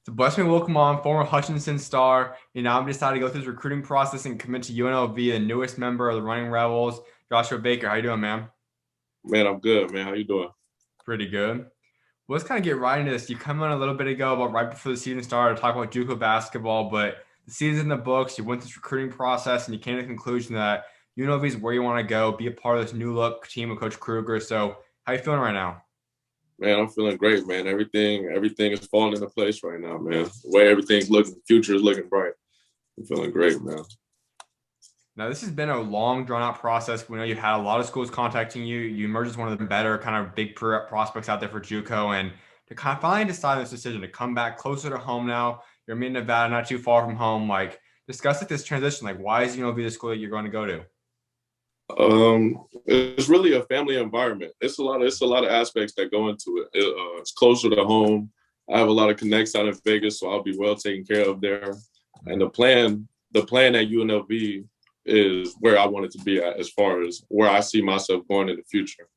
So bless me, welcome on former Hutchinson star. I'm decided to go through this recruiting process and commit to UNLV, the newest member of the Running Rebels. Joshua Baker, how you doing, man? Man, I'm good, man. How you doing? Pretty good. Well, let's kind of get right into this. You come on a little bit ago, about right before the season started, to talk about Juco basketball, but the season's in the books. You went through this recruiting process, and you came to the conclusion that UNLV is where you want to go, be a part of this new look team with Coach Kruger. So, how you feeling right now? Man, I'm feeling great, man. Everything is falling into place right now, man. The way everything's looking, the future is looking bright. I'm feeling great, man. Now, this has been a long, drawn out process. We know you've had a lot of schools contacting you. You emerged as one of the better kind of big prospects out there for JUCO. And to kind of finally decide this decision to come back closer to home now, you're in Nevada, not too far from home. Like, discuss like this transition. Like, why is UNLV the school that you're going to go to? It's really a family environment. It's a lot of aspects that go into it. It's closer to home. I have a lot of connects out in Vegas, so I'll be well taken care of there. And the plan at UNLV is where I want it to be at, as far as where I see myself going in the future.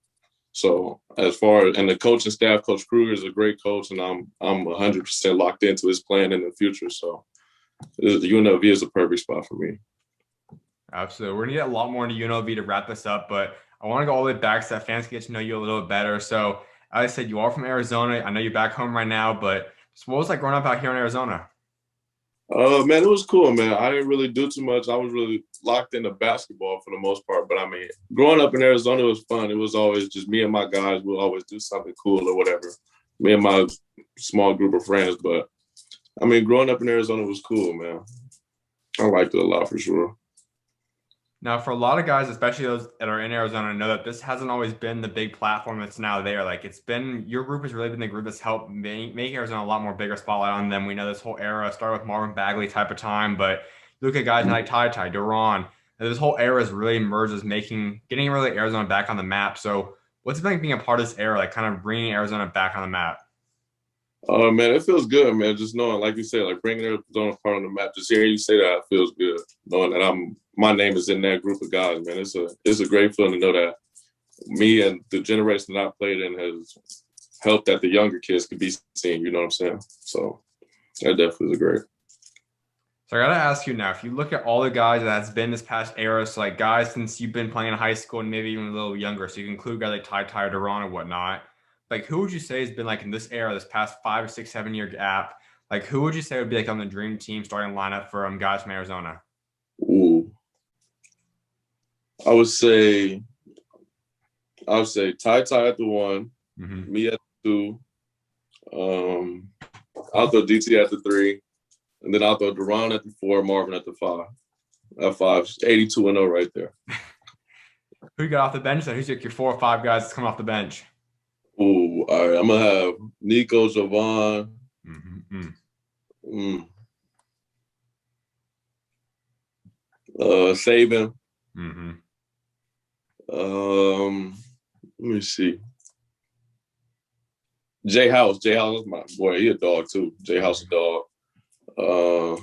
So as far as, and the coaching staff, Coach Kruger is a great coach, and I'm 100% locked into his plan in the future. So the UNLV is a perfect spot for me. Absolutely. We're going to get a lot more into UNLV to wrap this up, but I want to go all the way back so that fans can get to know you a little bit better. So, as I said, you are from Arizona. I know you're back home right now, but what was it like growing up out here in Arizona? Man, it was cool, man. I didn't really do too much. I was really locked into basketball for the most part. But I mean, growing up in Arizona was fun. It was always just me and my guys. We'll always do something cool or whatever. Me and my small group of friends. But I mean, growing up in Arizona was cool, man. I liked it a lot for sure. Now, for a lot of guys, especially those that are in Arizona, know that this hasn't always been the big platform that's now there. Like it's been, your group has really been the group that's helped make Arizona a lot more bigger spotlight on them. We know this whole era started with Marvin Bagley type of time, but look at guys like Ty Duran. This whole era has really emerged as getting really Arizona back on the map. So, what's it been like being a part of this era, like kind of bringing Arizona back on the map? Man, it feels good, man. Just knowing, like you said, like bringing Arizona part on the map. Just hearing you say that, it feels good. Knowing that my name is in that group of guys, man. It's a great feeling to know that me and the generation that I played in has helped that the younger kids could be seen. You know what I'm saying? So that definitely is great. So I gotta ask you now, if you look at all the guys that's been this past era, so like guys since you've been playing in high school and maybe even a little younger, so you can include guys like Ty Duran and whatnot, like who would you say has been like in this era, this past 5 or 6, 7 year gap, like who would you say would be like on the dream team starting lineup for guys from Arizona? Ooh, I would say Ty at the one, Hmm. me at the two. Um, I'll throw DT at the three, and then I'll throw Deron at the four, Marvin at the five. At five, 82-0 right there. Who you got off the bench then? Who's like your 4 or 5 guys that's coming off the bench? Ooh, all right. I'm gonna have Nico, Javon, Hmm. mm, Saban. Hmm. Let me see. Jay House. Jay House is my boy. He a dog too. Jay House a dog. Uh,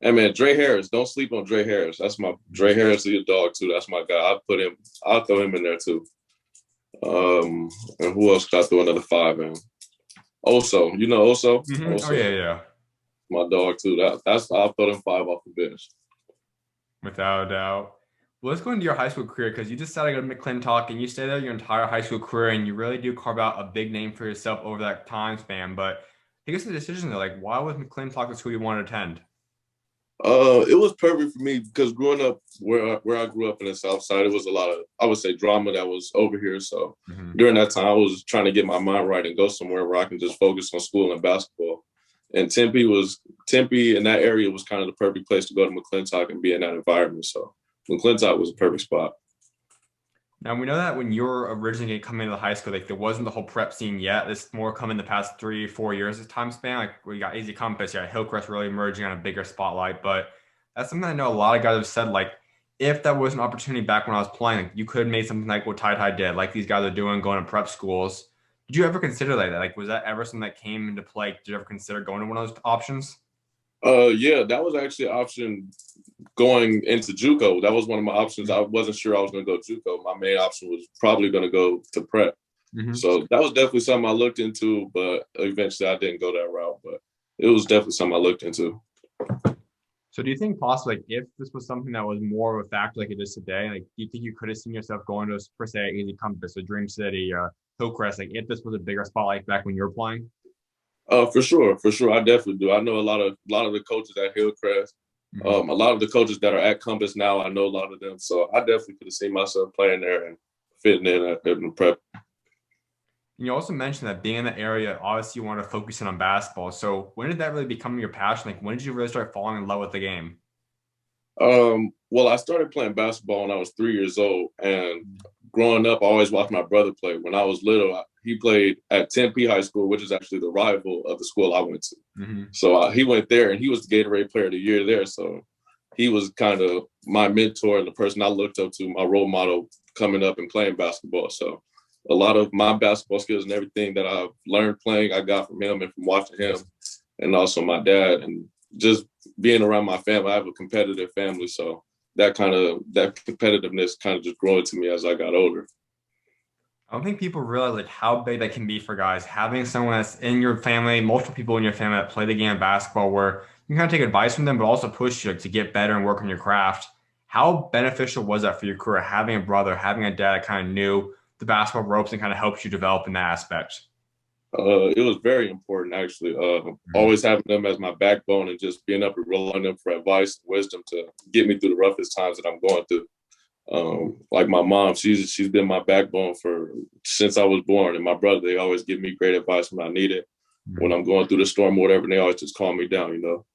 and man, Dre Harris. Don't sleep on Dre Harris. That's my Dre Harris. He a dog too. That's my guy. I'll throw him in there too. And who else could I throw another five in? Oso. You know Oso? Oh yeah, Oso. yeah. My dog too. That's I'll throw them five off the bench. Without a doubt. Well, let's go into your high school career because you decided to go to McClintock and you stayed there your entire high school career and you really do carve out a big name for yourself over that time span. But take us to the decision though, like why was McClintock the school you wanted to attend? It was perfect for me because growing up where I grew up in the South Side, it was a lot of, I would say, drama that was over here. So Hmm. during that time, I was trying to get my mind right and go somewhere where I can just focus on school and basketball. And Tempe in that area was kind of the perfect place to go to McClintock and be in that environment. So McClintock was a perfect spot. Now we know that when you were originally coming into the high school, like there wasn't the whole prep scene yet. This more come in the past 3 or 4 years this time span. Like we got Easy Compass, yeah, Hillcrest really emerging on a bigger spotlight. But that's something I know a lot of guys have said, like, if that was an opportunity back when I was playing, like, you could have made something like what Ty did, like these guys are doing, going to prep schools. Did you ever consider like that? Like, was that ever something that came into play? Did you ever consider going to one of those options? Yeah, that was actually an option going into JUCO. That was one of my options. I wasn't sure I was going to go JUCO. My main option was probably going to go to prep. Hmm. So that was definitely something I looked into, but eventually I didn't go that route. But it was definitely something I looked into. So do you think possibly like if this was something that was more of a factor like it is today, like do you think you could have seen yourself going to per se Easy Compass, a Dream City, Hillcrest, like if this was a bigger spotlight back when you were playing? For sure, for sure, I definitely do. I know a lot of the coaches at Hillcrest, Mm-hmm. a lot of the coaches that are at Compass now. I know a lot of them, so I definitely could have seen myself playing there and fitting in the prep. And you also mentioned that being in the area, obviously you want to focus in on basketball. So when did that really become your passion? Like when did you really start falling in love with the game? Well, I started playing basketball when I was 3 years old, and growing up, I always watched my brother play. When I was little, he played at Tempe High School, which is actually the rival of the school I went to. Mm-hmm. So he went there, and he was the Gatorade Player of the Year there. So he was kind of my mentor and the person I looked up to, my role model coming up and playing basketball. So a lot of my basketball skills and everything that I've learned playing, I got from him and from watching him, and also my dad, and just being around my family. I have a competitive family, so that competitiveness kind of just grew into me as I got older. I don't think people realize like how big that can be for guys. Having someone that's in your family, multiple people in your family that play the game of basketball, where you can kind of take advice from them, but also push you like, to get better and work on your craft. How beneficial was that for your career? Having a brother, having a dad that kind of knew the basketball ropes and kind of helped you develop in that aspect. It was very important, actually. Mhm. Always having them as my backbone and just being able to rely on them for advice and wisdom to get me through the roughest times that I'm going through. Like my mom, she's been my backbone for since I was born, and my brother, they always give me great advice when I need it, when Mhm. I'm going through the storm or whatever, and they always just calm me down, you know.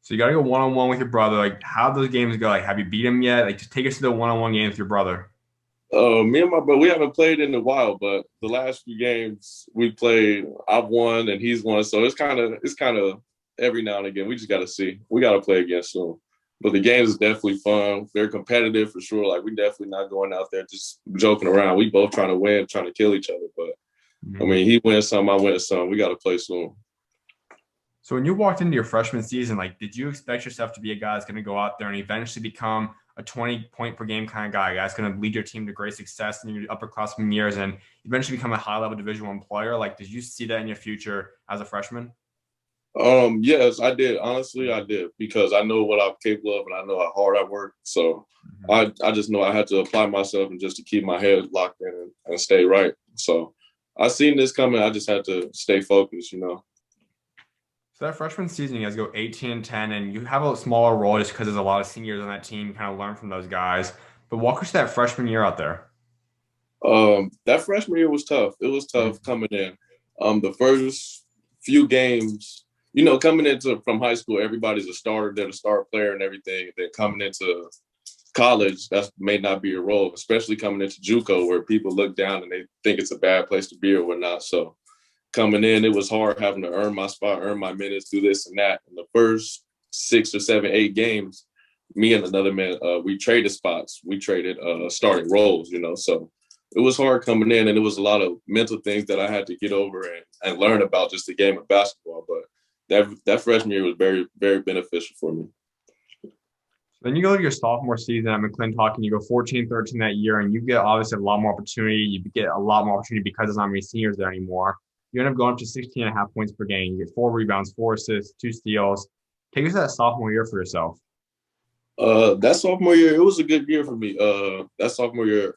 So you got to go one on one with your brother. Like, how do those games go? Like, have you beat him yet? Like, just take us to the one on one game with your brother. Me and my brother, we haven't played in a while, but the last few games we played, I've won and he's won. So it's kind of every now and again. We just got to see. We got to play again soon. But the games is definitely fun. They're competitive for sure. Like we definitely not going out there just joking around. We both trying to win, trying to kill each other. But I Mhm. mean, he wins some, I win some. We got to play soon. So when you walked into your freshman season, like, did you expect yourself to be a guy that's going to go out there and eventually become a 20 point per game kind of guy that's going to lead your team to great success in your upperclassmen years and eventually become a high level Division I player? Like, did you see that in your future as a freshman? Yes, I did. Honestly, I did because I know what I'm capable of and I know how hard I work. So Mhm. I just know I had to apply myself and just to keep my head locked in and stay right. So I seen this coming. I just had to stay focused, you know. So that freshman season, you guys go 18-10, and you have a smaller role just because there's a lot of seniors on that team. You kind of learn from those guys. But walk us through that freshman year out there. That freshman year was tough. It was tough Mhm. coming in. The first few games, you know, coming into from high school, everybody's a starter, they're the star player and everything. Then coming into college, that may not be your role, especially coming into Juco where people look down and they think it's a bad place to be or whatnot. So coming in, it was hard having to earn my spot, earn my minutes, do this and that. In the first 6 or 7, 8 games, me and another man, we traded spots. We traded starting roles, you know. So it was hard coming in, and it was a lot of mental things that I had to get over and learn about just the game of basketball. But that freshman year was very, very beneficial for me. Then you go to your sophomore season at McClintock and you go 14-13 that year, and you get obviously a lot more opportunity. You get a lot more opportunity because there's not many seniors there anymore. You end up going up to 16.5 points per game. You get 4 rebounds, 4 assists, 2 steals. Take us to that sophomore year for yourself. That sophomore year, it was a good year for me. That sophomore year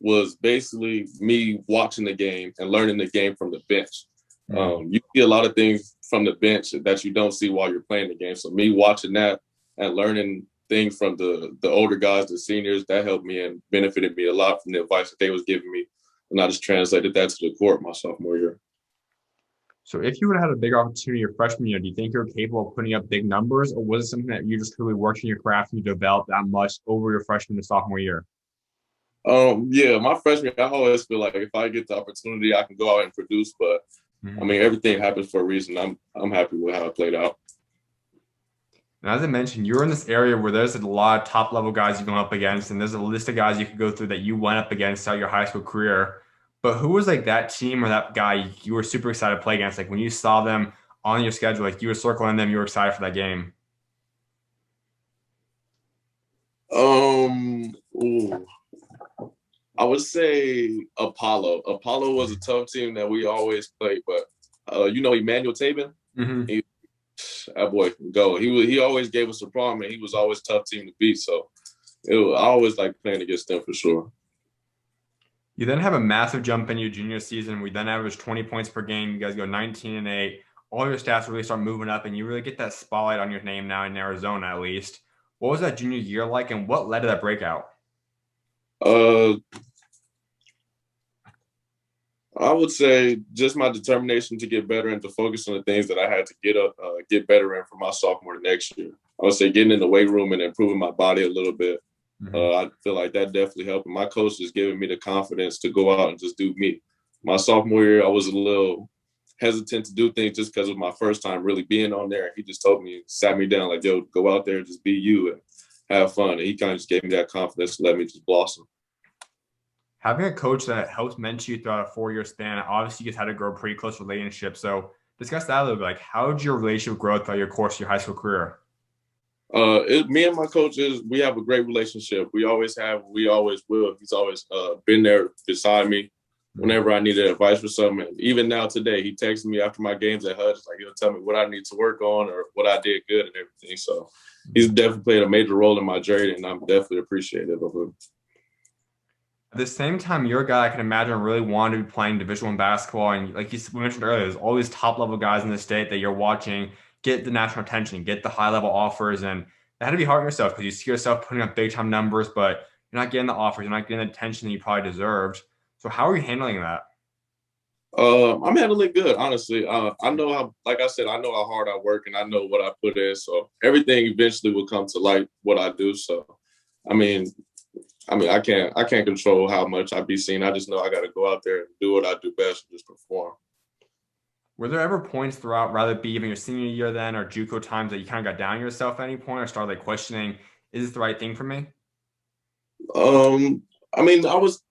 was basically me watching the game and learning the game from the bench. Mm. You see a lot of things from the bench that you don't see while you're playing the game. So me watching that and learning things from the older guys, the seniors, that helped me and benefited me a lot from the advice that they was giving me. And I just translated that to the court my sophomore year. So if you would have had a big opportunity your freshman year, do you think you're capable of putting up big numbers, or was it something that you just truly worked in your craft and you developed that much over your freshman to sophomore year? Yeah, my freshman year, I always feel like if I get the opportunity, I can go out and produce. But I Mhm. mean, everything happens for a reason. I'm happy with how it played out. And as I mentioned, you're in this area where there's a lot of top level guys you're going up against, and there's a list of guys you could go through that you went up against throughout your high school career. But who was like that team or that guy you were super excited to play against? Like when you saw them on your schedule, like you were circling them, you were excited for that game. Ooh, I would say Apollo. Apollo was a tough team that we always played, but you know Emmanuel Tabin. Hmm. He, that boy can go. He always gave us a problem, and he was always a tough team to beat. So I always like playing against them for sure. You then have a massive jump in your junior season. We then average 20 points per game. You guys go 19-8. All your stats really start moving up, and you really get that spotlight on your name now in Arizona, at least. What was that junior year like, and what led to that breakout? Uh, I would say just my determination to get better and to focus on the things that I had to get better in for my sophomore next year. I would say getting in the weight room and improving my body a little bit. Hmm. I feel like that definitely helped. And my coach is giving me the confidence to go out and just do me. My sophomore year, I was a little hesitant to do things just because of my first time really being on there. He just told me, sat me down like, yo, go out there, just be you and have fun. And he kind of just gave me that confidence to let me just blossom. Having a coach that helps mentor you throughout a 4 year span, obviously you guys had to grow a pretty close relationship. So discuss that a little bit. Like, how did your relationship grow throughout your course of your high school career? Me and my coaches, we have a great relationship. We always have, we always will. He's always been there beside me whenever I needed advice for something. And even now today, he texts me after my games at Hutch, like he'll tell me what I need to work on or what I did good and everything. So he's definitely played a major role in my journey, and I'm definitely appreciative of him. At the same time, you're a guy I can imagine really wanted to be playing Division I basketball, and like we mentioned earlier, there's all these top level guys in the state that you're watching get the national attention, get the high level offers, and that had to be hard on yourself because you see yourself putting up big time numbers, but you're not getting the offers, you're not getting the attention that you probably deserved. So how are you handling that? I'm handling good, honestly. I know how, like I said, I know how hard I work and I know what I put in. So everything eventually will come to light what I do. So, I mean, I can't control how much I be seen. I just know I got to go out there and do what I do best and just perform. Were there ever points throughout, rather it be even your senior year then or JUCO times that you kind of got down on yourself at any point or started like questioning, is this the right thing for me? Um, I mean,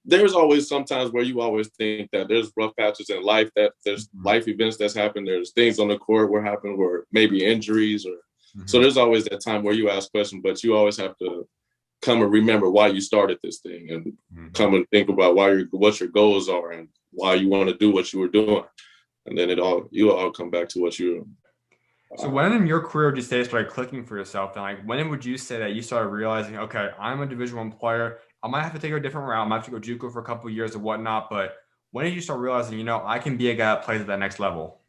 there's always sometimes where you always think that there's rough patches in life, that there's Mhm. life events that's happened, there's things on the court where happen where maybe injuries or so Mhm. there's always that time where you ask questions, but you always have to come and remember why you started this thing and Mhm. come and think about what your goals are and why you want to do what you were doing. And then you all come back to what you So when in your career would you say it started clicking for yourself? And like when would you say that you started realizing, okay, I'm a Division I player. I might have to take a different route. I might have to go JUCO for a couple of years or whatnot. But when did you start realizing, I can be a guy that plays at that next level?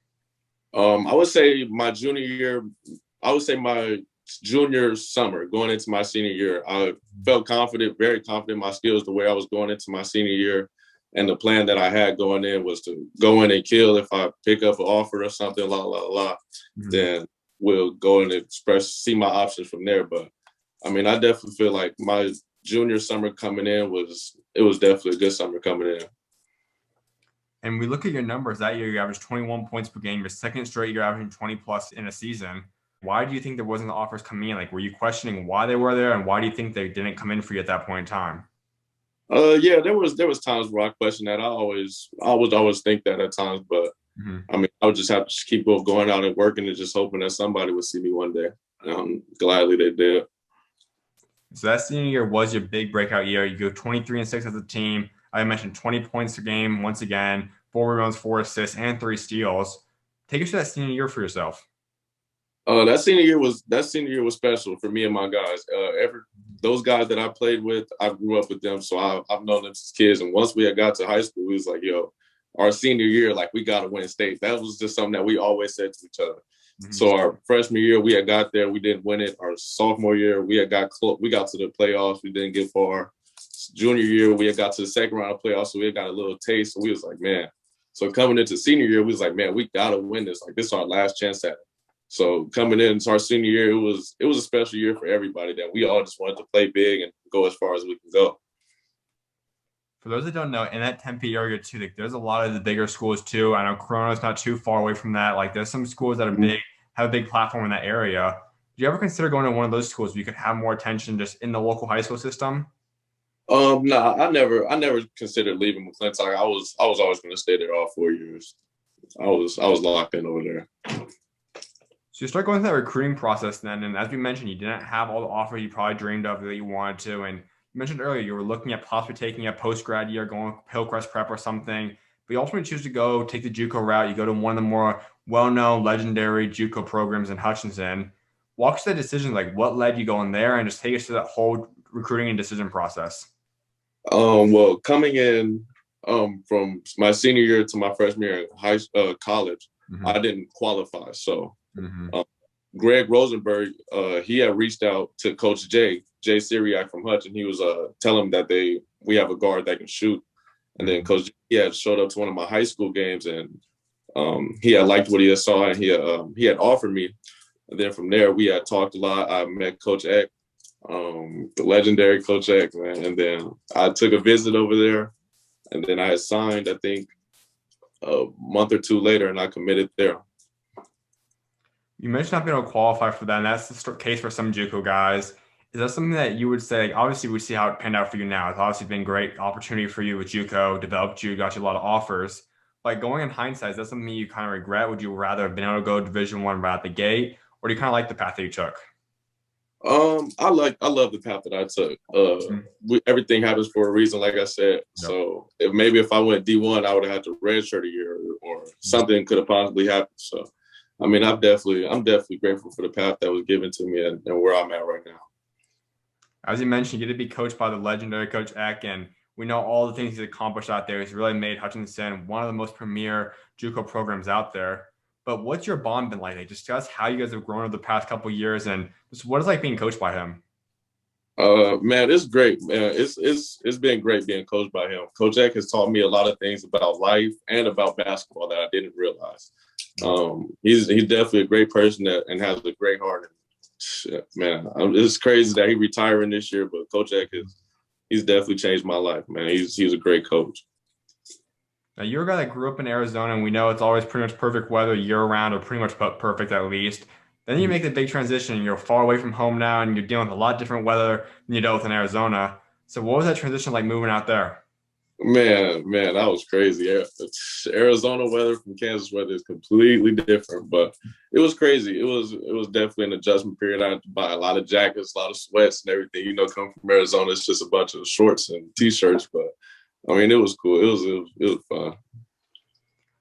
I would say my junior year, I would say my junior summer going into my senior year, I felt confident, very confident in my skills the way I was going into my senior year. And the plan that I had going in was to go in and kill if I pick up an offer or something, Mhm. then we'll go and see my options from there. But I mean, I definitely feel like my junior summer coming in was definitely a good summer coming in. And we look at your numbers that year, you averaged 21 points per game. Your second straight, you're averaging 20 plus in a season. Why do you think there wasn't the offers coming in? Like, were you questioning why they were there, and why do you think they didn't come in for you at that point in time? Yeah, there was times where I questioned that. I would always think that at times, but Mhm. I mean, I would just have to just keep going out and working and just hoping that somebody would see me one day. Gladly they did. So that senior year was your big breakout year. You go 23-6 as a team. I mentioned 20 points a game once again, 4 rebounds, 4 assists, and 3 steals. Take us to that senior year for yourself. That senior year was special for me and my guys. Those guys that I played with, I grew up with them, so I've known them since kids. And once we had got to high school, we was like, yo, our senior year, like we gotta win state. That was just something that we always said to each other. Mhm. So our freshman year, we had got there, we didn't win it. Our sophomore year, we got to the playoffs, we didn't get far. Junior year, we had got to the second round of playoffs, so we had got a little taste. So we was like, man. So coming into senior year, we was like, man, we gotta win this. Like this is our last chance at it. So coming into our senior year, it was a special year for everybody that we all just wanted to play big and go as far as we can go. For those that don't know, in that Tempe area too, like there's a lot of the bigger schools too. I know Corona's not too far away from that. Like there's some schools that are big, have a big platform in that area. Do you ever consider going to one of those schools where you could have more attention just in the local high school system? No, I never considered leaving McClintock. I was always going to stay there all 4 years. I was locked in over there. So you start going through that recruiting process then, and as we mentioned, you didn't have all the offers you probably dreamed of that you wanted to. And you mentioned earlier you were looking at possibly taking a post grad year, going Hillcrest Prep or something, but you ultimately choose to go take the JUCO route. You go to one of the more well-known, legendary JUCO programs in Hutchinson. Walk us through the decision, like what led you going there, and just take us through that whole recruiting and decision process. Well, coming in from my senior year to my freshman year in college, I didn't qualify. So Greg Rosenberg, he had reached out to Coach Jay Syriac from Hutch, and he was telling him that we have a guard that can shoot. And then Coach he had showed up to one of my high school games, and he had liked what he had saw, and he had offered me. And then from there, we had talked a lot. I met Coach Eck, the legendary Coach Eck, man. And then I took a visit over there, and then I had signed, I think, a month or two later, and I committed there. You mentioned not being able to qualify for that, and that's the case for some JUCO guys. Is that something that you would say, obviously we see how it panned out for you now. It's obviously been a great opportunity for you with JUCO, developed you, got you a lot of offers. Like going in hindsight, is that something you kind of regret? Would you rather have been able to go Division I right out the gate, or do you kind of like the path that you took? I love the path that I took. Everything happens for a reason, like I said. Yep. So if I went D1, I would have had to redshirt a year, or something could have possibly happened. So, I mean, I'm definitely grateful for the path that was given to me and where I'm at right now. As you mentioned, you get to be coached by the legendary Coach Eck, and we know all the things he's accomplished out there. He's really made Hutchinson one of the most premier JUCO programs out there. But what's your bond been like? Discuss how you guys have grown over the past couple of years, and just what it's like being coached by him. Man, it's great, man. It's been great being coached by him. Coach Eck has taught me a lot of things about life and about basketball that I didn't realize. He's definitely a great person and has a great heart. Shit, man, it's crazy that he's retiring this year, but Coach Eck he's definitely changed my life, man. He's a great coach. Now, you're a guy that grew up in Arizona, and we know it's always pretty much perfect weather year-round, or pretty much perfect at least. Then you make the big transition, and you're far away from home now, and you're dealing with a lot different weather than you dealt with in Arizona. So what was that transition like moving out there? Man, that was crazy. Arizona weather from Kansas weather is completely different, but it was crazy. It was definitely an adjustment period. I had to buy a lot of jackets, a lot of sweats and everything. Come from Arizona, it's just a bunch of shorts and T-shirts, but I mean, it was cool. It was fun.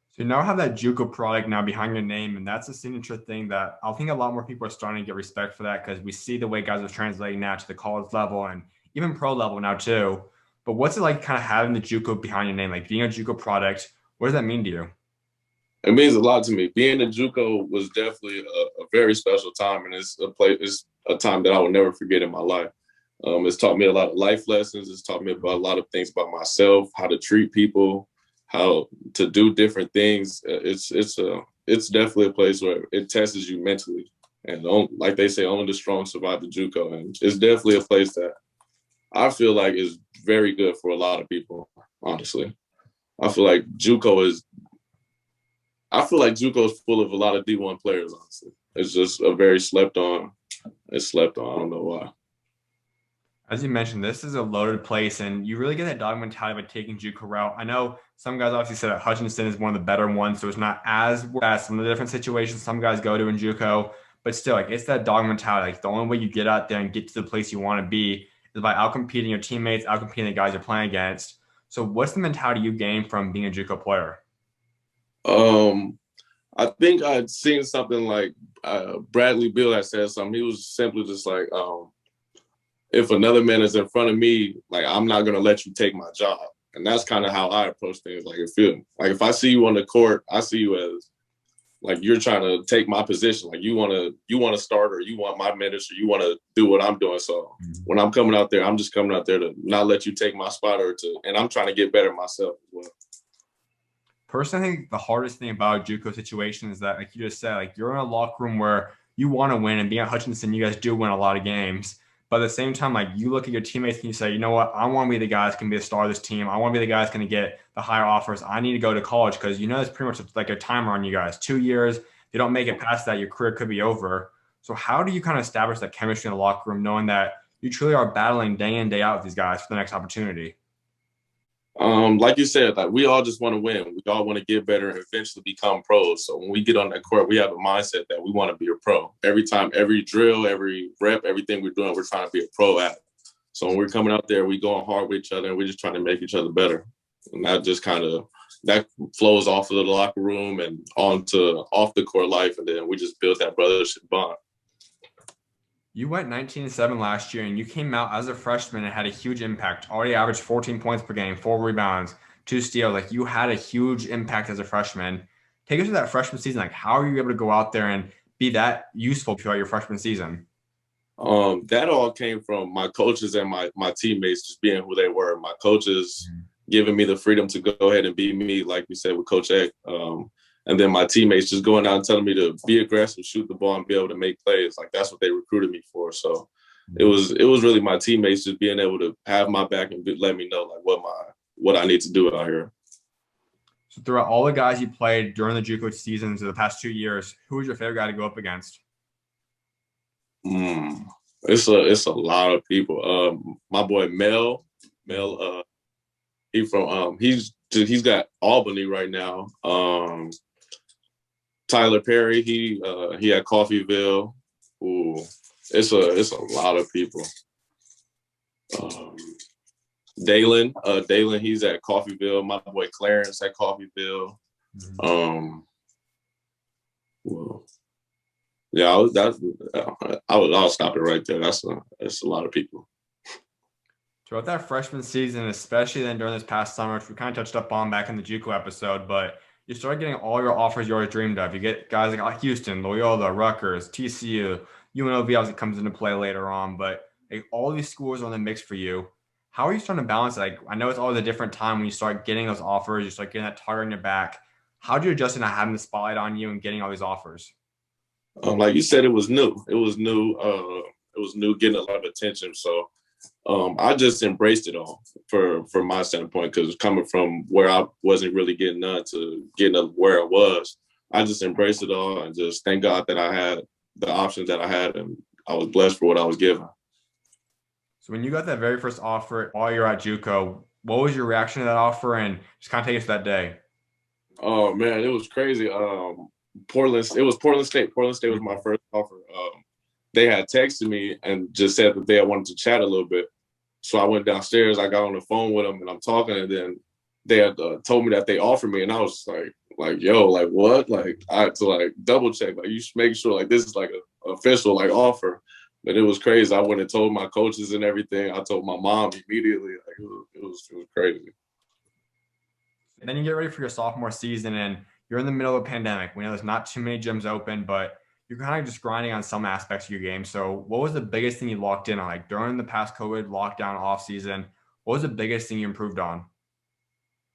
So you now have that JUCO product now behind your name, and that's a signature thing that I think a lot more people are starting to get respect for that, because we see the way guys are translating now to the college level and even pro level now too. But what's it like kind of having the JUCO behind your name, like being a JUCO product? What does that mean to you? It means a lot to me. Being a JUCO was definitely a very special time, and it's a time that I will never forget in my life. It's taught me a lot of life lessons. It's taught me about a lot of things about myself, how to treat people, how to do different things. It's definitely a place where it tests you mentally. And like they say, only the strong survive the JUCO. And it's definitely a place that I feel like is very good for a lot of people, honestly. I feel like JUCO is full of a lot of D1 players, honestly. It's just a very slept on. It's slept on. I don't know why. As you mentioned, this is a loaded place, and you really get that dog mentality by taking JUCO route. I know some guys obviously said that Hutchinson is one of the better ones, so it's not as some of the different situations some guys go to in JUCO, but still, like, it's that dog mentality. Like, the only way you get out there and get to the place you want to be is by outcompeting your teammates, outcompeting the guys you're playing against. So what's the mentality you gain from being a JUCO player? I think I'd seen something like Bradley Beal had said something. He was simply just like, if another man is in front of me, like, I'm not going to let you take my job. And that's kind of how I approach things. Like, if I see you on the court, I see you as like, you're trying to take my position. Like, you want to start, or you want my minutes, or you want to do what I'm doing. So when I'm coming out there, I'm just coming out there to not let you take my spot, and I'm trying to get better myself as well. Personally, I think the hardest thing about a JUCO situation is that, like you just said, like, you're in a locker room where you want to win, and being at Hutchinson, you guys do win a lot of games. But at the same time, like, you look at your teammates and you say, you know what, I want to be the guy that's going to be the star of this team. I want to be the guy that's going to get the higher offers. I need to go to college, because it's pretty much like a timer on you guys. 2 years, if you don't make it past that, your career could be over. So how do you kind of establish that chemistry in the locker room, knowing that you truly are battling day in, day out with these guys for the next opportunity? Like you said, like, we all just want to win. We all want to get better and eventually become pros. So when we get on that court, we have a mindset that we want to be a pro. Every time, every drill, every rep, everything we're doing, we're trying to be a pro at it. So when we're coming out there, we going hard with each other, and we're just trying to make each other better. And that just kind of that flows off of the locker room and onto off the court life, and then we just built that brothership bond. You went 19-7 last year, and you came out as a freshman and had a huge impact. Already averaged 14 points per game, 4 rebounds, 2 steals. Like, you had a huge impact as a freshman. Take us through that freshman season. Like, how are you able to go out there and be that useful throughout your freshman season? That all came from my coaches and my teammates just being who they were. My coaches giving me the freedom to go ahead and be me, like we said with Coach Eck. And then my teammates just going out and telling me to be aggressive, shoot the ball, and be able to make plays. Like, that's what they recruited me for. So it was really my teammates just being able to have my back and let me know like what I need to do out here. So throughout all the guys you played during the Juco seasons of the past 2 years, who was your favorite guy to go up against? It's a lot of people. My boy Mel, he's got Albany right now. Tyler Perry, he at Coffeyville. Ooh, it's a lot of people. Dalen, he's at Coffeyville. My boy Clarence at Coffeyville. Well, yeah, I'll stop it right there. That's a lot of people. Throughout that freshman season, especially then during this past summer, which we kind of touched up on back in the Juco episode, but you start getting all your offers you always dreamed of. You get guys like Houston, Loyola, Rutgers, TCU, UNLV obviously comes into play later on, but like, all these schools are in the mix for you. How are you starting to balance it? Like, I know it's always a different time when you start getting those offers, you start getting that target on your back. How do you adjust to not having the spotlight on you and getting all these offers? Like you said, it was new. It was new. It was new, getting a lot of attention. So I just embraced it all from my standpoint, because coming from where I wasn't really getting none to getting up where I was, I just embraced it all and just thank God that I had the options that I had, and I was blessed for what I was given. So when you got that very first offer while you're at Juco, what was your reaction to that offer, and just kind of take us to that day? Oh man, it was crazy. It was Portland State. Portland State was my first offer. They had texted me and just said that they wanted to chat a little bit. So I went downstairs. I got on the phone with them and I'm talking, and then they had told me that they offered me, and I was like, yo, like what? Like, I had to like double check. Like, you should make sure like this is like an official like offer. But it was crazy. I went and told my coaches and everything. I told my mom immediately. Like, it was crazy. And then you get ready for your sophomore season, and you're in the middle of a pandemic. We know there's not too many gyms open, but you're kind of just grinding on some aspects of your game. So what was the biggest thing you locked in on? Like, during the past COVID lockdown off season, what was the biggest thing you improved on?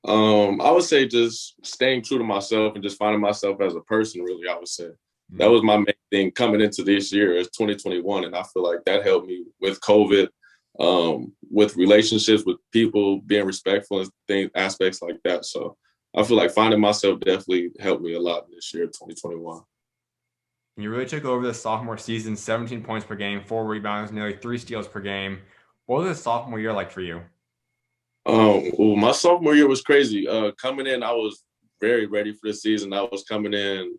I would say just staying true to myself and just finding myself as a person, really, I would say. That was my main thing coming into this year, as 2021. And I feel like that helped me with COVID, with relationships with people, being respectful and things, aspects like that. So I feel like finding myself definitely helped me a lot this year, 2021. And you really took over the sophomore season, 17 points per game, 4 rebounds, nearly 3 steals per game. What was the sophomore year like for you? Well, my sophomore year was crazy. Coming in, I was very ready for the season. I was coming in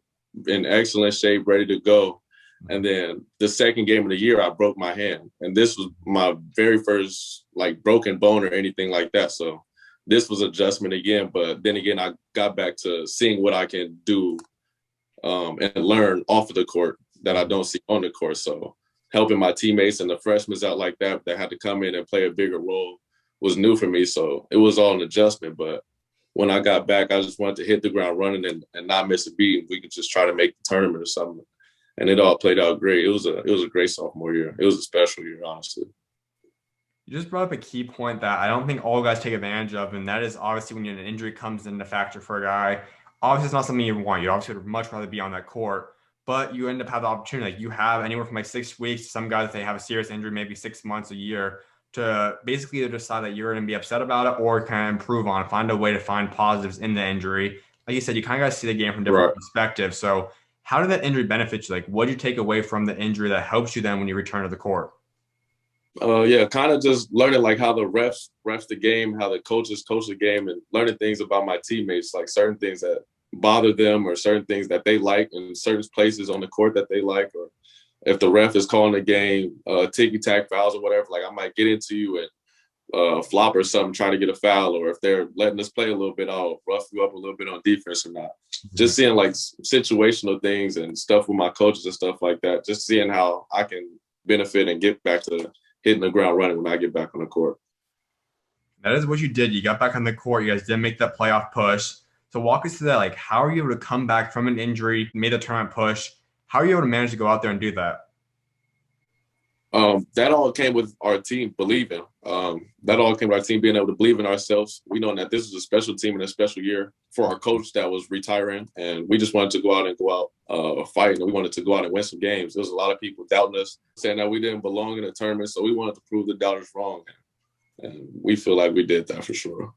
excellent shape, ready to go. And then the second game of the year, I broke my hand. And this was my very first like broken bone or anything like that. So this was adjustment again. But then again, I got back to seeing what I can do and learn off of the court that I don't see on the court. So helping my teammates and the freshmen out like that had to come in and play a bigger role was new for me. So it was all an adjustment. But when I got back, I just wanted to hit the ground running and not miss a beat. We could just try to make the tournament or something. And it all played out great. It was a great sophomore year. It was a special year, honestly. You just brought up a key point that I don't think all guys take advantage of, and that is obviously when an injury comes into factor for a guy. Obviously, it's not something you want. You obviously would much rather be on that court, but you end up having the opportunity. Like, you have anywhere from like 6 weeks. Some guys, if they have a serious injury, maybe 6 months, a year, to basically either decide that you're going to be upset about it or kind of improve on it, find a way to find positives in the injury. Like you said, you kind of got to see the game from different perspectives. So how did that injury benefit you? Like, what did you take away from the injury that helps you then when you return to the court? Yeah, kind of just learning like how the refs the game, how the coaches coach the game, and learning things about my teammates, like certain things that bother them or certain things that they like in certain places on the court that they like, or if the ref is calling the game ticky-tack fouls or whatever, like I might get into you and flop or something, trying to get a foul, or if they're letting us play a little bit, I'll rough you up a little bit on defense or not. Just seeing like situational things and stuff with my coaches and stuff like that. Just seeing how I can benefit and get back to hitting the ground running when I get back on the court. That is what you did. You got back on the court. You guys did make that playoff push. So walk us through that. Like, how are you able to come back from an injury, made the tournament push? How are you able to manage to go out there and do that? That all came with our team believing. That all came with our team being able to believe in ourselves. We know that this is a special team and a special year for our coach that was retiring, and we just wanted to go out fight, and we wanted to go out and win some games. There was a lot of people doubting us, saying that we didn't belong in the tournament, so we wanted to prove the doubters wrong, and we feel like we did that for sure.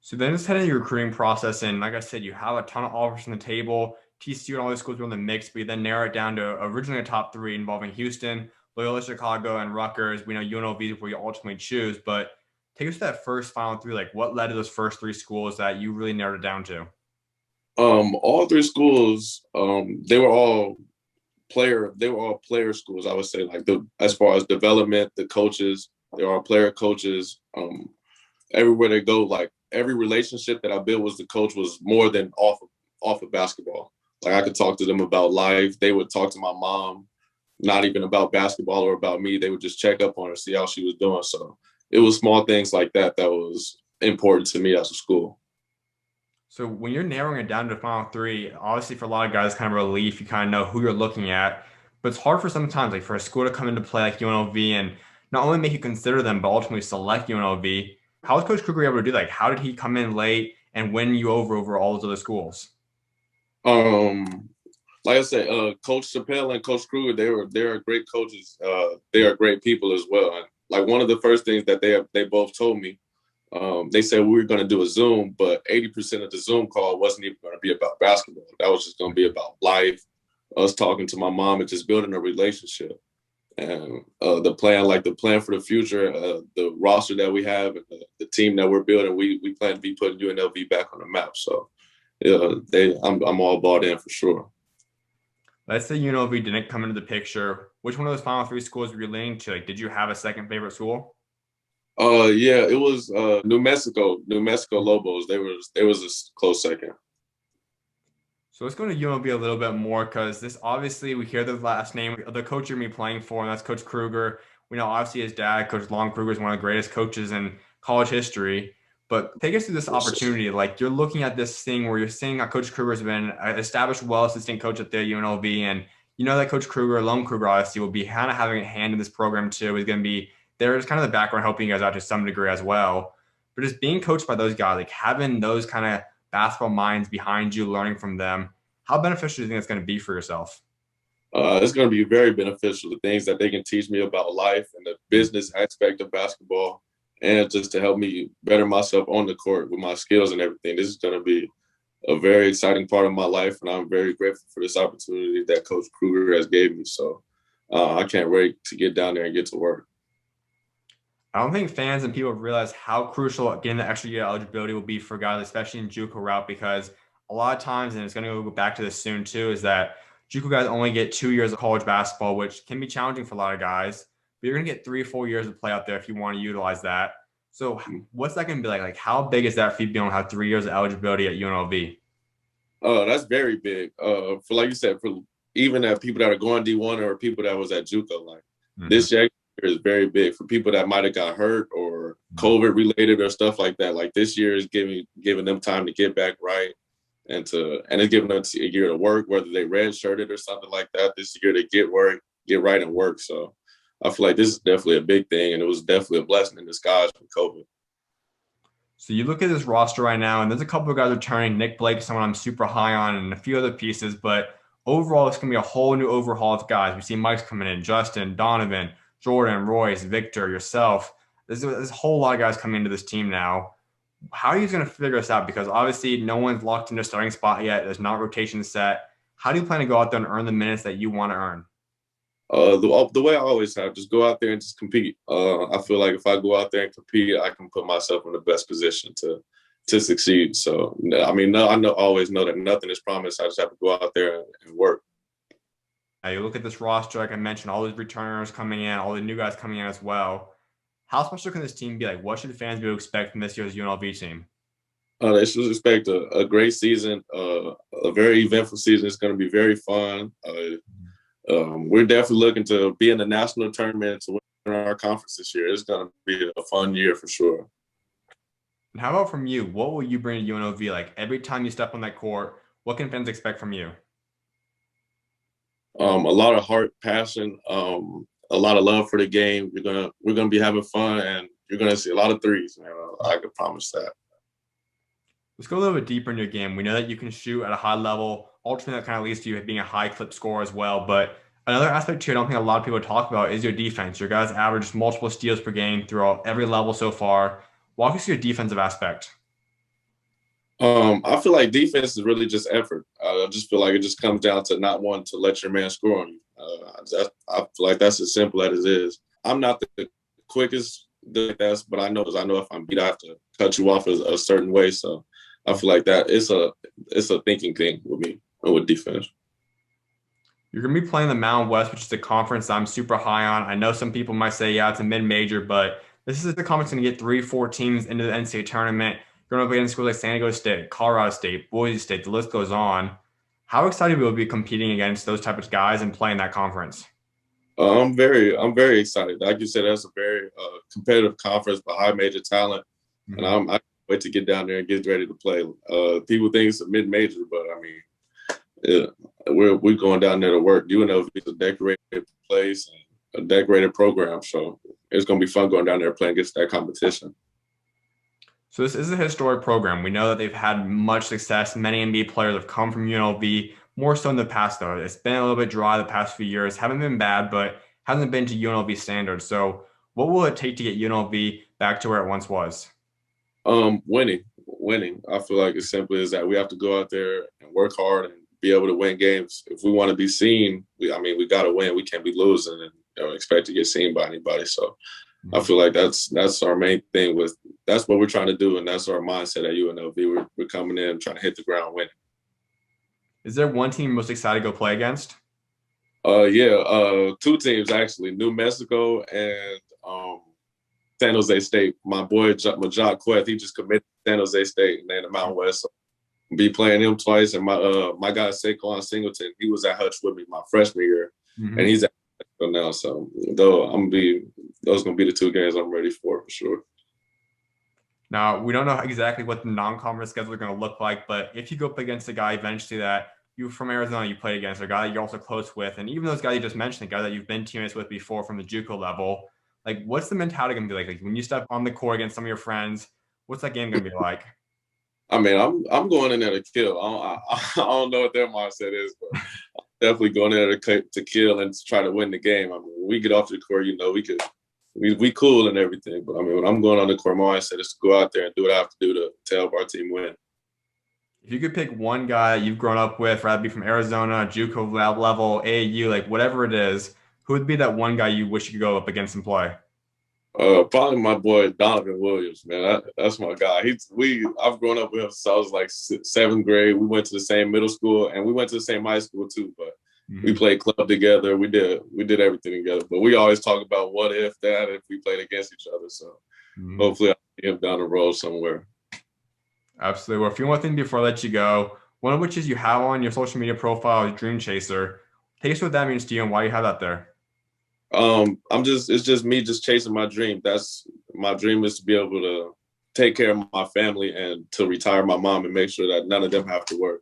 So then let's head into your recruiting process, and like I said, you have a ton of offers on the table. TCU and all these schools were in the mix, but you then narrow it down to originally a top three involving Houston, Loyola Chicago, and Rutgers. We know UNLV is where you ultimately choose, but take us to that first final three. Like, what led to those first three schools that you really narrowed it down to? All three schools, they were all player schools. I would say, like as far as development, the coaches, they are player coaches. Everywhere they go, like every relationship that I built with the coach was more than off of basketball. Like I could talk to them about life. They would talk to my mom, not even about basketball or about me. They would just check up on her, see how she was doing. So it was small things like that that was important to me as a school. So when you're narrowing it down to the final three, obviously for a lot of guys, it's kind of a relief. You kind of know who you're looking at, but it's hard for sometimes like for a school to come into play like UNLV and not only make you consider them, but ultimately select UNLV. How was Coach Kruger able to do that? Like, how did he come in late and win you over all those other schools? Like I said, Coach Chappelle and Coach Kruger, they are great coaches. They are great people as well. And like one of the first things that they both told me, they said we were going to do a Zoom, but 80% of the Zoom call wasn't even going to be about basketball. That was just going to be about life, us talking to my mom and just building a relationship. And the plan for the future, the roster that we have, and the team that we're building, we plan to be putting UNLV back on the map. So I'm all bought in for sure. Let's say UNLV didn't come into the picture. Which one of those final three schools were you leaning to? Like, did you have a second favorite school? Yeah, it was New Mexico Lobos. They was a close second. So let's go to UNLV a little bit more because this obviously we hear the last name of the coach you're going to be playing for, and that's Coach Kruger. We know obviously his dad, Coach Long Kruger, is one of the greatest coaches in college history. But take us through this opportunity. Like you're looking at this thing where you're seeing that Coach Kruger has been an established, well-assistant coach at the UNLV, and you know that Coach Kruger, Lone Kruger, obviously will be kind of having a hand in this program too. He's going to be there as kind of the background, helping you guys out to some degree as well. But just being coached by those guys, like having those kind of basketball minds behind you, learning from them, how beneficial do you think it's going to be for yourself? It's going to be very beneficial. The things that they can teach me about life and the business aspect of basketball, and just to help me better myself on the court with my skills and everything. This is going to be a very exciting part of my life, and I'm very grateful for this opportunity that Coach Kruger has gave me. So I can't wait to get down there and get to work. I don't think fans and people realize how crucial getting the extra year eligibility will be for guys, especially in Juco route, because a lot of times, and it's going to go back to this soon too, is that Juco guys only get 2 years of college basketball, which can be challenging for a lot of guys, but you're going to get 3 or 4 years of play out there if you want to utilize that. So what's that going to be like? Like how big is that for you being able to have 3 years of eligibility at UNLV? That's very big. For like you said, for even at people that are going D1 or people that was at Juco, like this year is very big for people that might have got hurt or COVID related or stuff like that. Like this year is giving them time to get back right. And it's giving them a year to work, whether they redshirted or something like that. This year to get right and work. So I feel like this is definitely a big thing, and it was definitely a blessing in disguise with COVID. So you look at this roster right now, and there's a couple of guys returning. Nick Blake, someone I'm super high on, and a few other pieces. But overall, it's going to be a whole new overhaul of guys. We see Mike's coming in, Justin, Donovan, Jordan, Royce, Victor, yourself. There's a whole lot of guys coming into this team now. How are you going to figure this out? Because obviously no one's locked into a starting spot yet. There's not rotation set. How do you plan to go out there and earn the minutes that you want to earn? The way I always have, just go out there and just compete. I feel like if I go out there and compete, I can put myself in the best position to succeed. So, I mean, always know that nothing is promised. I just have to go out there and work. Now you look at this roster, like I mentioned, all these returners coming in, all the new guys coming in as well. How special can this team be? Like, what should fans be able to expect from this year's UNLV team? They should expect a great season, a very eventful season. It's going to be very fun. We're definitely looking to be in the national tournament to win our conference this year. It's going to be a fun year for sure. And how about from you? What will you bring to UNLV? Like every time you step on that court, what can fans expect from you? A lot of heart, passion, a lot of love for the game. We're gonna be having fun, and you're gonna see a lot of threes. Man. I can promise that. Let's go a little bit deeper in your game. We know that you can shoot at a high level. Ultimately, that kind of leads to you being a high clip scorer as well. But another aspect here I don't think a lot of people talk about is your defense. Your guys average multiple steals per game throughout every level so far. Walk us through your defensive aspect. I feel like defense is really just effort. I just feel like it just comes down to not wanting to let your man score on you. I feel like that's as simple as it is. I'm not the quickest, but I know if I'm beat, I have to cut you off a certain way. So I feel like that it's a thinking thing with me and with defense. You're going to be playing the Mountain West, which is a conference I'm super high on. I know some people might say, yeah, it's a mid-major, but this is the conference going to get 3-4 teams into the NCAA tournament. You're going to be in schools like San Diego State, Colorado State, Boise State, the list goes on. How excited will you be competing against those type of guys and playing that conference? I'm very excited. Like you said, that's a very competitive conference, but high major talent, and I can't wait to get down there and get ready to play. People think it's a mid-major, but I mean, yeah, we're going down there to work. UNLV is a decorated place and a decorated program, so it's going to be fun going down there playing against that competition. So this is a historic program. We know that they've had much success. Many NBA players have come from UNLV, more so in the past, though. It's been a little bit dry the past few years. Haven't been bad, but hasn't been to UNLV standards. So what will it take to get UNLV back to where it once was? Winning. I feel like as simple as that. We have to go out there and work hard and be able to win games. If we want to be seen, we got to win. We can't be losing and expect to get seen by anybody. So I feel like that's our main thing. That's what we're trying to do, and that's our mindset at UNLV. We're coming in trying to hit the ground winning. Is there one team you're most excited to go play against? Two teams actually, New Mexico and San Jose State. My boy Majak Queth, he just committed to San Jose State and then the Mountain West. So be playing him twice, and my guy Saquon Singleton, he was at Hutch with me my freshman year, and he's at now. So those gonna be the two games I'm ready for sure. Now, we don't know exactly what the non-conference schedule is going to look like, but if you go up against a guy eventually that you from Arizona you play against, a guy that you're also close with, and even those guys you just mentioned, a guy that you've been teammates with before from the Juco level, like what's the mentality going to be like? Like when you step on the court against some of your friends, what's that game going to be like? I mean, I'm going in there to kill. I don't know what their mindset is, but I'm definitely going in there to kill and to try to win the game. I mean, when we get off the court, we cool and everything. But I mean, when I'm going on the court, my mindset is to go out there and do what I have to do to help our team win. If you could pick one guy you've grown up with, rather be from Arizona, JUCO level, AAU, like whatever it is, who would be that one guy you wish you could go up against and play? Probably my boy Donovan Williams, man. That's my guy. I've grown up with him since I was like seventh grade. We went to the same middle school and we went to the same high school too. But we played club together. We did everything together. But we always talk about what if we played against each other. So hopefully I'll see him down the road somewhere. Absolutely. Well, a few more things before I let you go. One of which is you have on your social media profile is Dream Chaser. Take us what that means to you and why you have that there. It's just me just chasing my dream. That's my dream, is to be able to take care of my family and to retire my mom and make sure that none of them have to work.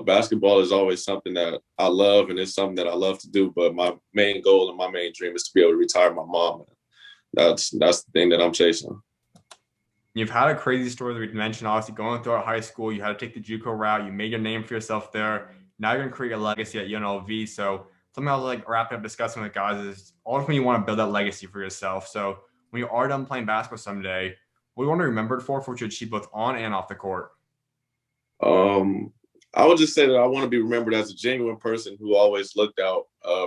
Basketball is always something that I love and it's something that I love to do. But my main goal and my main dream is to be able to retire my mom. That's the thing that I'm chasing. You've had a crazy story that we mentioned, obviously going throughout high school. You had to take the JUCO route. You made your name for yourself there. Now you're going to create a legacy at UNLV. So something I was like wrapping up discussing with guys is ultimately you want to build that legacy for yourself. So when you are done playing basketball someday, what do you want to be remembered for what you achieved both on and off the court? I would just say that I want to be remembered as a genuine person who always looked out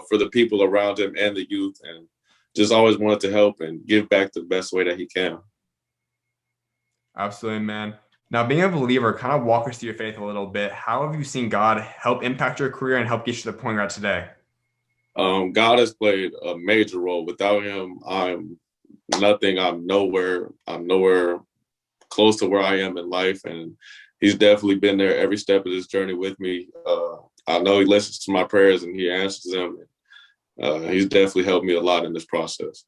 for the people around him and the youth, and just always wanted to help and give back the best way that he can. Absolutely, man. Now, being a believer, kind of walk us through your faith a little bit. How have you seen God help impact your career and help get you to the point you're at today? God has played a major role. Without him, I'm nothing. I'm nowhere close to where I am in life, and he's definitely been there every step of this journey with me. I know he listens to my prayers and he answers them. He's definitely helped me a lot in this process.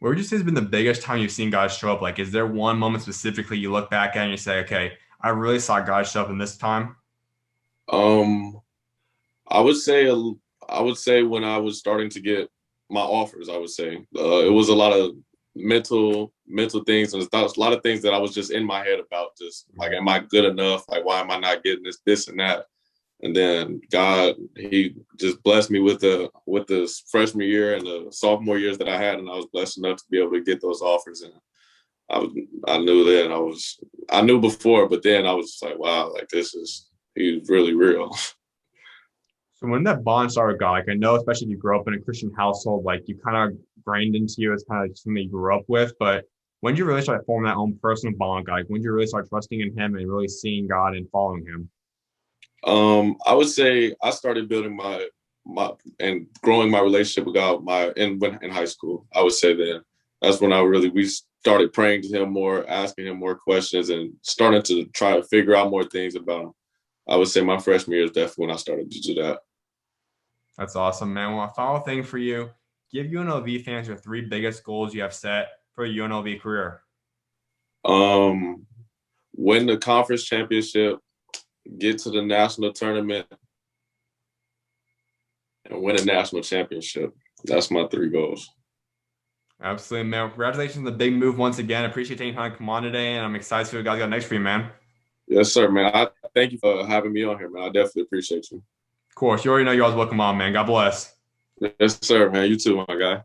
Where would you say has been the biggest time you've seen God show up? Like, is there one moment specifically you look back at and you say, okay, I really saw God show up in this time? Um, I would say when I was starting to get my offers, I would say it was a lot of mental things and a lot of things that I was just in my head about. Just like, am I good enough? Like, why am I not getting this and that? And then God, he just blessed me with the freshman year and the sophomore years that I had, and I was blessed enough to be able to get those offers. And I knew then I knew before, but then I was just like, wow, like he's really real. So when that bond started with God, like I know, especially if you grew up in a Christian household, like you kind of grained into you as kind of like something you grew up with. But when did you really start forming that own personal bond with God? Like, when did you really start trusting in Him and really seeing God and following Him? I would say I started building my and growing my relationship with God in high school. I would say that's when we started praying to Him more, asking Him more questions, and starting to try to figure out more things about Him. I would say my freshman year is definitely when I started to do that. That's awesome, man. Well, a final thing for you, give UNLV fans your three biggest goals you have set for your UNLV career. Um, win the conference championship, get to the national tournament, and win a national championship. That's my three goals. Absolutely, man. Congratulations on the big move once again. I appreciate taking time to come on today, and I'm excited to see what God got next for you, man. Yes, sir, man. I thank you for having me on here, man. I definitely appreciate you. Of course, you already know you're always welcome on, man. God bless. Yes, sir, man. You too, my guy.